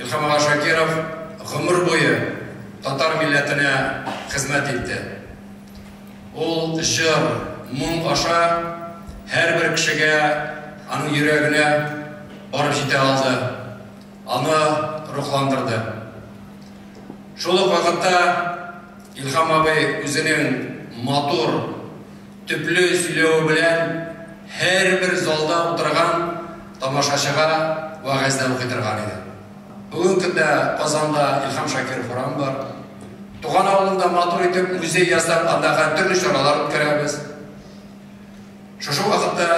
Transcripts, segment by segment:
Илхам аға Шакиров ғұмыр бойы татар милләтіне қызмет етті. Ол жыр, мұң аша әрбір кішіге аның жүрегіне барып жете алды, аны рухландырды. Шолық вақытта Илхам абай өзінің матур, түплі сөйлеуі білән әрбір залда отырған тамашашыға вағазда оқытырған еді. Бүгін күнде Қазанда Илхам Шакиров уран бар. Туған ауылында матур етіп, музей ясап, андағы түрлі шаралар өткерәбіз. Шушы вақытта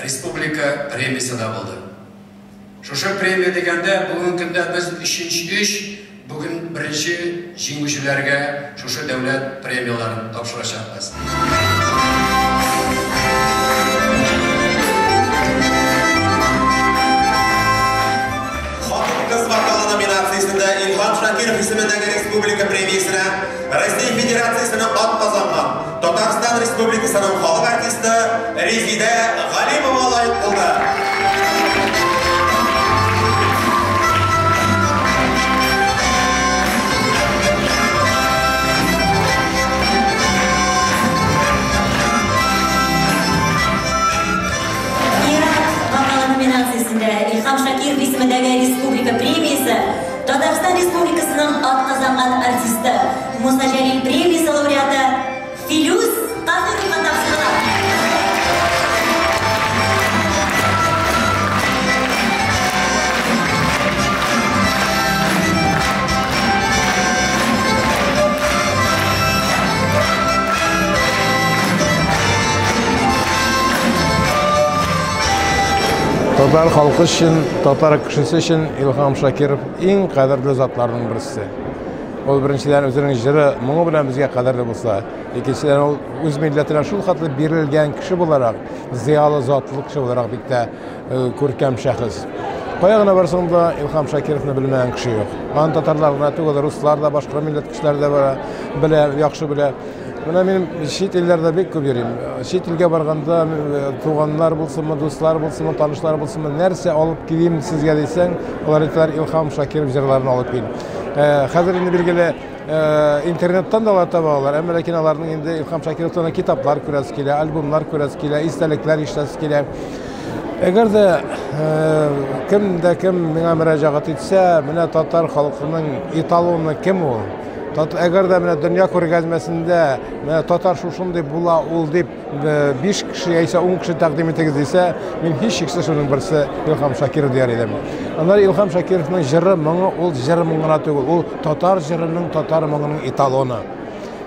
республика премиясы да болды. Шушы премия дегенде бүгін күнде біз бүгін бірінші жеңушілерге шушы дәулет премияларын тапшырачақпыз. Илхам Шакиров исемендәге республика премиясына Россия Федерациясының атказанган Татарстан Республикасының халық артисты Резида Галимова лайык булды. Илхам Шакиров исемендәге республика премиясы Татарстан Республикасының атказанган артисты Муса Жәлил премиясы лауреаты Филюс Тахировға тапсырылды. Татар халқы үшін, татар кішісі үшін Илхам Шакиров ең қадірлі затларының бірісі. Ол біріншіден өзінің жыры, мұңы білән бізге қадірлі болса, екіншіден ол өз милләтіне шул хаты берілген кіші боларақ, зиялы затлы кіші боларақ бекте көркем шәхіс. Қаяғына барсаңда Илхам Шакировны білмеген кіші жоқ. Аны татарларына түгел, руслар да, башқа милләт кішілер де біле, яқшы біле. Мына мен шет елдерде бек көп йөрим. Шет елге барганда туганнар булсынмы, дуслар булсынмы, танышлар булсынмы, нәрсә алып килим сезгә дисәң, алар әйтәләр Илхам Шакиров җырларын алып кил. Хәзер инде билгеле интернеттан да алар табалар, әмма ләкин аларның инде Илхам Шакировтан китаплар күрәсе килә, альбомнар күрәсе килә, истәлекләр ишетәсе килә. Әгәр дә кем миңа мөрәҗәгать итсә, менә татар халкының эталоны кем ул? Әгәр дә менә дөнья күргәзмәсендә менә татар шушындый була ул дип 5 кеше яисә 10 кеше тәкъдим итегез дисә, мин һич шиксез шуның берсе Илхам Шакиров дияр идем. Аннары Илхам Шакировның җыры моңы ул җыр моңына түгел, ул татар җырының, татар моңының эталоны.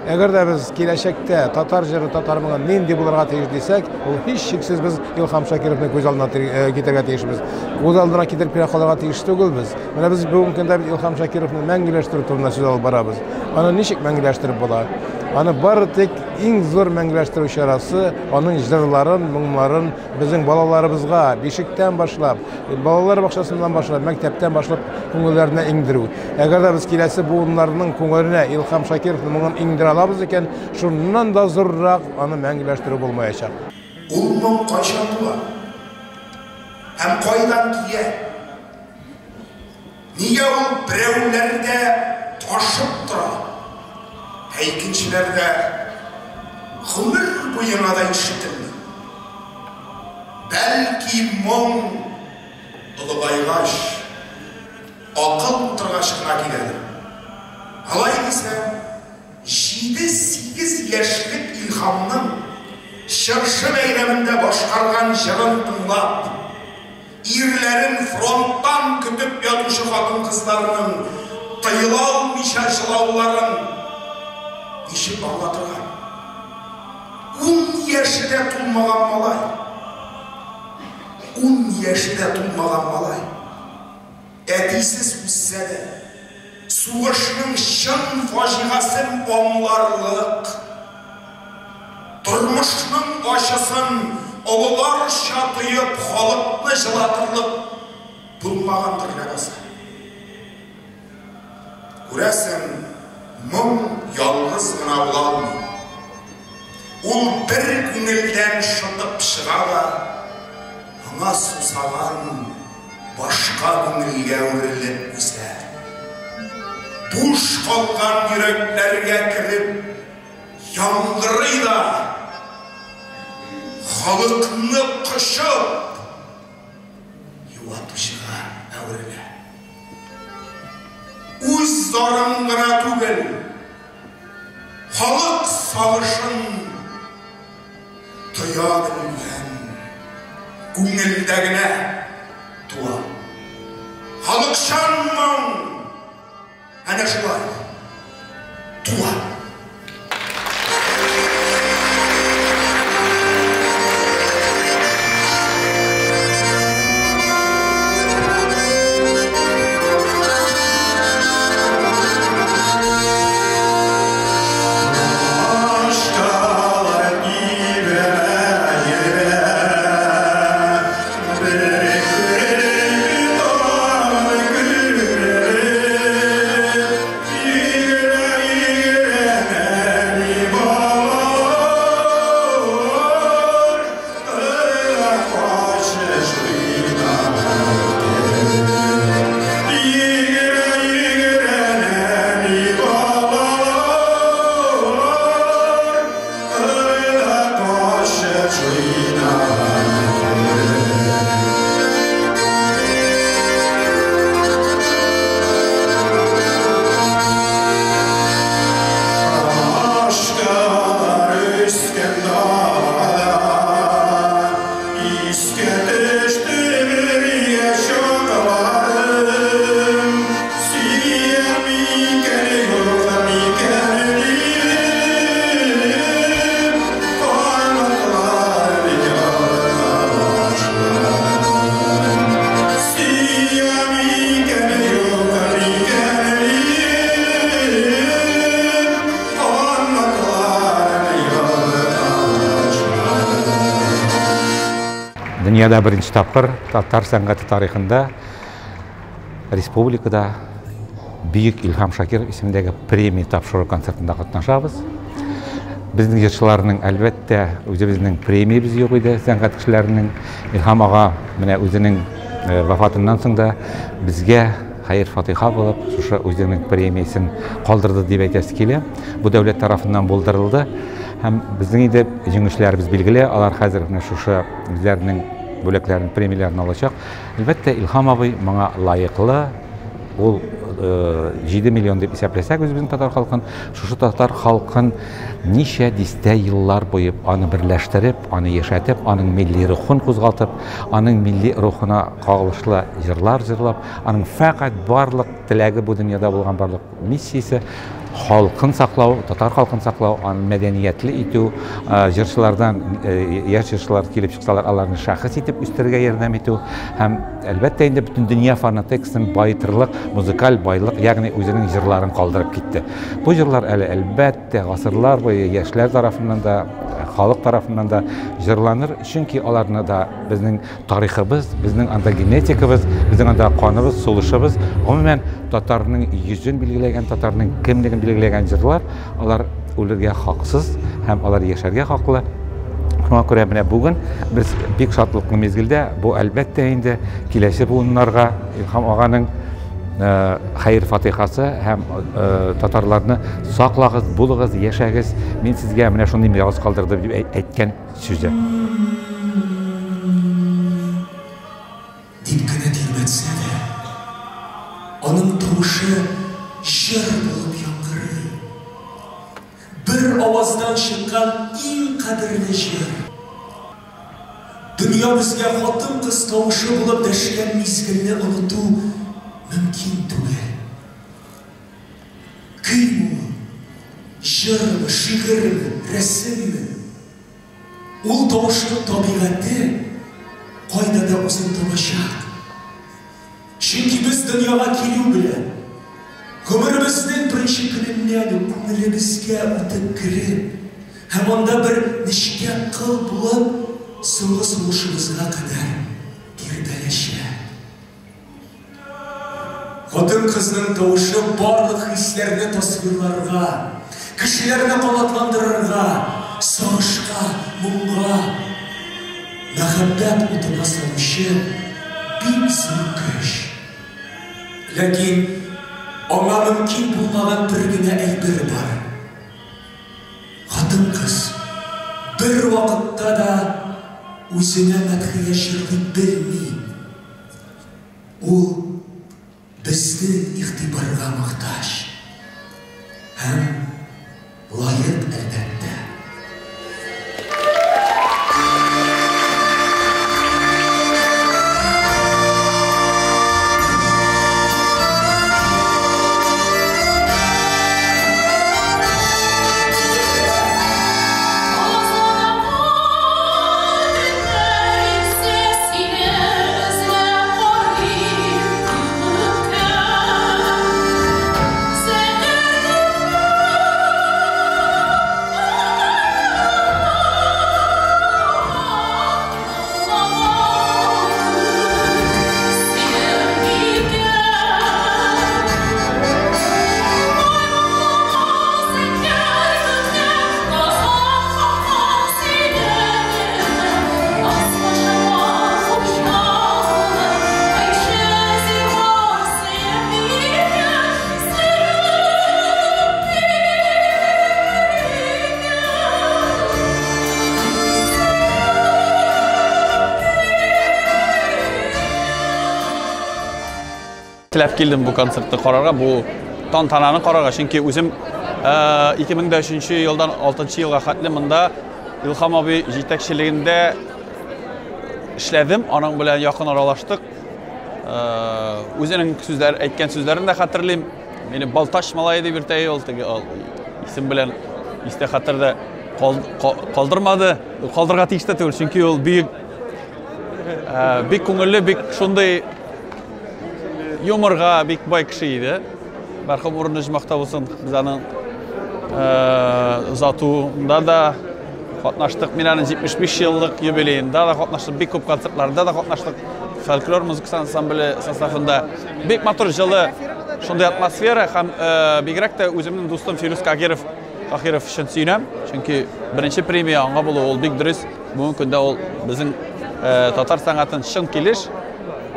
Әгәр дә без киләчәктә татар җыры, татар моңы нинди булырга тиеш дисәк, ул һич шиксез без Илхам Шакировны күз алдына китәргә тиешбез. Күз алдына китереп калырга тиеш түгелбез. Менә без бүген көндә Илхам Шакировны мәңгеләштерү турында сүз алып барабыз. Аны ничек мәңгеләштереп була? Аны бары тик иң зур мәңгеләштерү чарасы, аның җырларын, моңларын безнең балаларыбызга бишектән башлап, балалар бакчасыннан башлап, мәктәптән башлап күңелләренә иңдерү. Әгәр дә без киләсе буыннарның күңеленә Илхам Шакировның моңын иңдерә алабыз икән, шуннан да зуррак аны мәңгеләштерү булмаячак. Ул моң кайчан була? Һәм кайдан килә? Нигә ул берәүләрдә ташып тора? Икенчеләрдә гомер буена да ишетелми. Бәлки моң олыгайгач, акыл утыргач кына киләдер. Алай дисәм, 7-8 яшьлек Илхамның чыршы бәйрәмендә башкарган җырын тыңлап, ирләрен фронттан көтеп ятучы хатын-кызларның тыела алмыйча җырлауларын ишеп аңлатырган. 10 яшендә тулмаган малай. 10 яшендә тулмаган малай. Әтисез үссә дә, сугышның чын фаҗигасын аңларлык, тормышның ачысын олыларча тоеп халыкны җылатырлык булмагандыр ләбаса. Күрәсең, моң ялгыз гына була алмый. Ул бер күңелдән шытып чыга да, аңа сусаган башка күңелгә үрелеп үсә. буш қалған жүректерге кіріп, яңғырайда, халықны құшып, юатушыға әуірілі. Өз зарын ғана түгел, халық сағышын тұя білген көңілдегіне туа. Халықшан мұң, әне шылай, туа. Дүнияда бірінші тапқыр татар сәнгаты тарихында республикада Бүйік Илхам Шакиров исеміндегі премия тапшыру концертында қатнашабыз. Біздің жыршыларының әлбәтте өзіміздің премиябыз жоқ еді сәнгат кішілерінің. Илхам аға міне өзінің вафатынан соң да бізге хайыр фатиха болып, шушы өзінің премиясын қалдырды деп айтасы келе. Бұл дәулет тарафынан болдырылды. Һәм біздің үйде жеңушілеріміз белгілі, алар қазір шушы өздерінің бөлеклерінің премияларын алacak. Әлбәттә Илхам абый маңа лайықлы, ол 7 миллион деп исәпләсәк өзіміздің татар халқын, шушы татар халқын ничә дистә еллар бойы аны бірләштеріп, аны ешәтеп, аның милли рухын қозғалтып, аның милли рухына қағылышлы жырлар жырлап, аның фақат барлық теләге бу дөньяда булган барлық миссиясы халқын сақлау, татар халқын сақлау, аны мәдәниятле итү, жыршылардан, яшь жыршылар килеп чыксалар, аларны шәхес итеп үстерергә ярдәм итү һәм әлбәттә инде бөтен дөнья фонотекасын байытырлык, музыкаль байлык, ягъни үзенең җырларын калдырып китте. Бу җырлар әлбәттә гасырлар буе яшьләр тарафыннан да, халык тарафыннан да җырланыр, чөнки аларны да безнең тарихыбыз, безнең анда генетикабыз, безнең анда каныбыз, сулышыбыз, гомумән татарның йөзен билгеләгән, татарның кемлеген билгеләгән җырлар, алар үләргә хаксыз һәм алар яшәргә хаклы. Шуңа күрә менә бүген без бик шатлыклы мезгилдә бу әлбәттә инде киләсе буыннарга Илхам аганың хайыр фатихасы һәм татарларны саклагыз, булыгыз, яшәгез. Мин сезгә менә шундый мирас калдырдым дип әйткән сүзе. Дип кенә тилмәтсә дә, аның тавышы җыр булып яңгырый. Бер аваздан чыккан иң кадерле җыр. Дөнья безгә хатын-кыз тавышы булып дәшкән мизгелне оныту мөмкин түгел. Көймө, җырмы, шигырмы, рәсемме? Ул тавышның табигате кайда да үзен табачак. Чөнки без дөньяга килү белән гомеребезнең беренче көненнән күңелебезгә үтеп кереп, һәм анда бер нечкә кыл булып, соңгы сулышыбызга кадәр тирбәләшә. Хатын-кызның тавышы барлык хисләрне тасвирларга, кешеләрне калатландырырга, сагышка, моңга, мәхәббәт утына салучы бик зур көч. Ләкин аңа мөмкин булмаган бер генә әйбер бар. Хатын-кыз бер вакытта да үзенә мәдхия ширлек белми. Ул безнең игътибарга мохтаҗ. Һәм лайык әлбәттә. Tilab keldim bu konsertni qararga, bu tantanani qararga, chunki o'zim 2003-yildan 6-yilga xatli mында Ilham abi yetakchiligida ishladim, onun bilan yaqin aralashdik. O'zining so'zlar aytgan so'zlarini da xatirlayman. Meni Baltash malay deb ertay oltiga isim bilan esda xatirda qoldirmadi. Qoldirga tegishda to'g'ri, chunki u bek ko'ngilli, bek shunday yumorga bek boy kishi edi. Marhum o'rnish maqta bo'lsin, bizning uzatuvda da qatnaşdık. Mening 75 yillik yubileyinde da qatnaşdık. Bek ko'p konsertlarda da qatnaşdık. Folklor muzika ansambli safında bek motor жылы shunday atmosfera ham begrakda o'zimning do'stim Firuz Qahirov uchun suynam. Chunki birinchi premiya anga bo'ldi, ol bek durust. Bugungi kunda ol bizning tatar san'atini shin kelish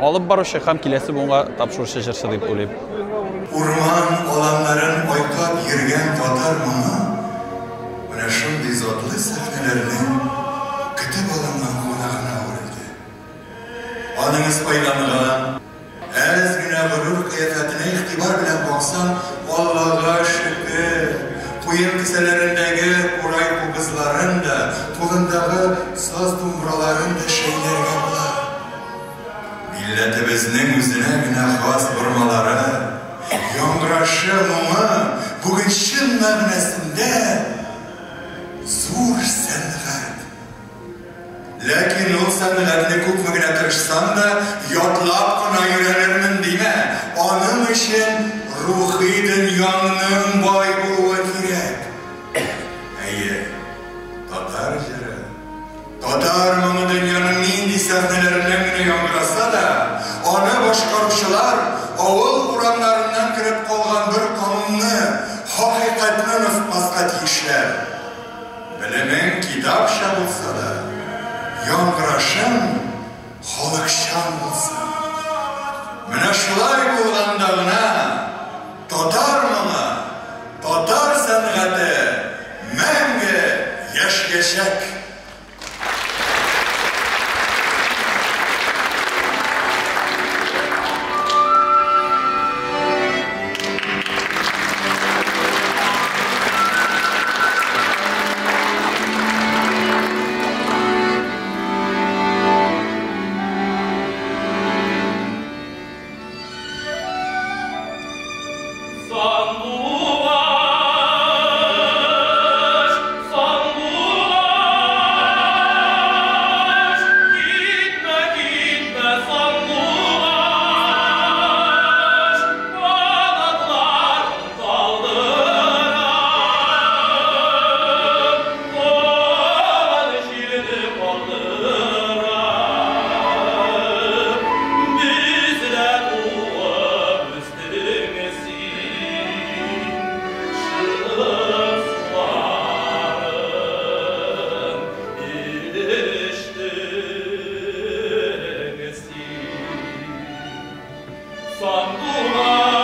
olib boruvchi ham kelasi bunga topshirishi jirsi deb o'ylayman. Urman olamların oykab yürgen tatar mı? Bana şunday zotli sahnelerni kütüp alınan konağına uğradı. Anınız paylanılan, ezgine gurur kıyafetine ihtibar bilen baksan, Allah'a şükür, kuyun kiselerindeki kuray kukızların da, tulundaki saz tumbraların da şeylerine bular. Milletimizin üzerine güne has vurmaları, Yongraşı mumu bugün şın məbnəsində zor sənğət. Lakin o sənğətini kokmagına tırışsan da yatlap qına yürənirmin deyme. Onun için ruhi dünyanın bay buluğa kirek. Eye, Tatar jırı. Tatar mumu dünyanın nindi səhnələrindən günü yongrasa da onu başqarışılar oğul uğranlarından kirip kolgan bir kanunni hakikatini nüfmasqa tiyişler. Bilimin kitapşa bulsa da, yongraşın holıkşan bulsa. Mine şulay bulgandağına, Tatar mılı, Tatar sənğəti, məngi yaş geçek. Sandular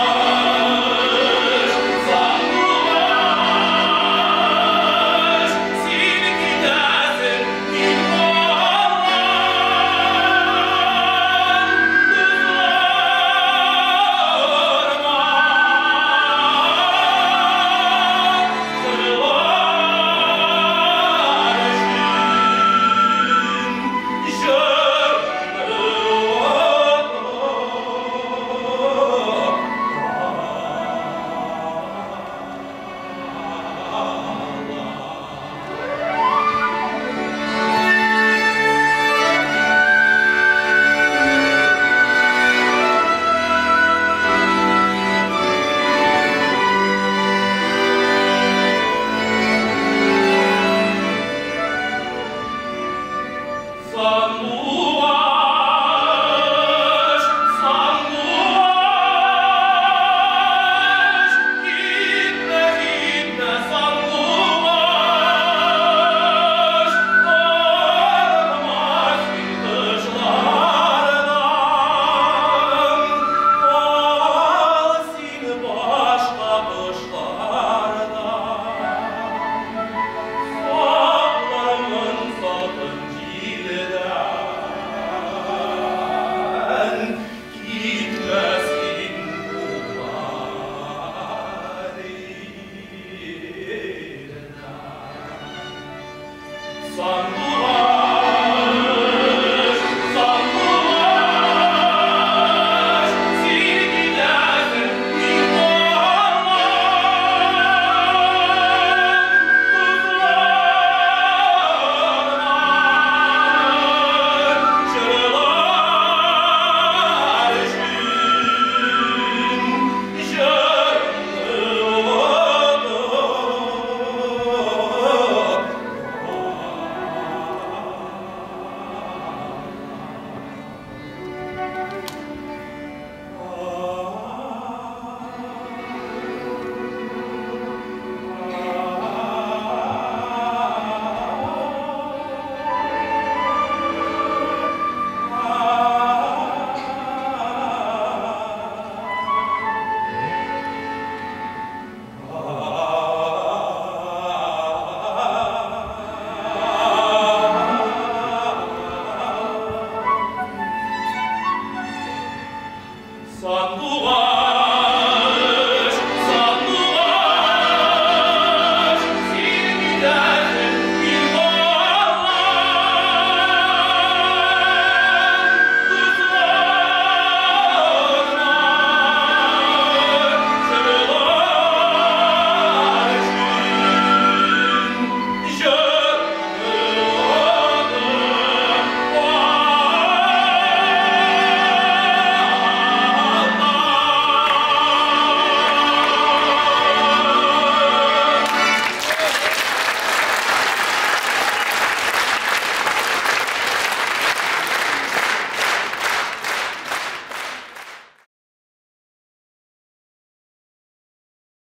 Матбугат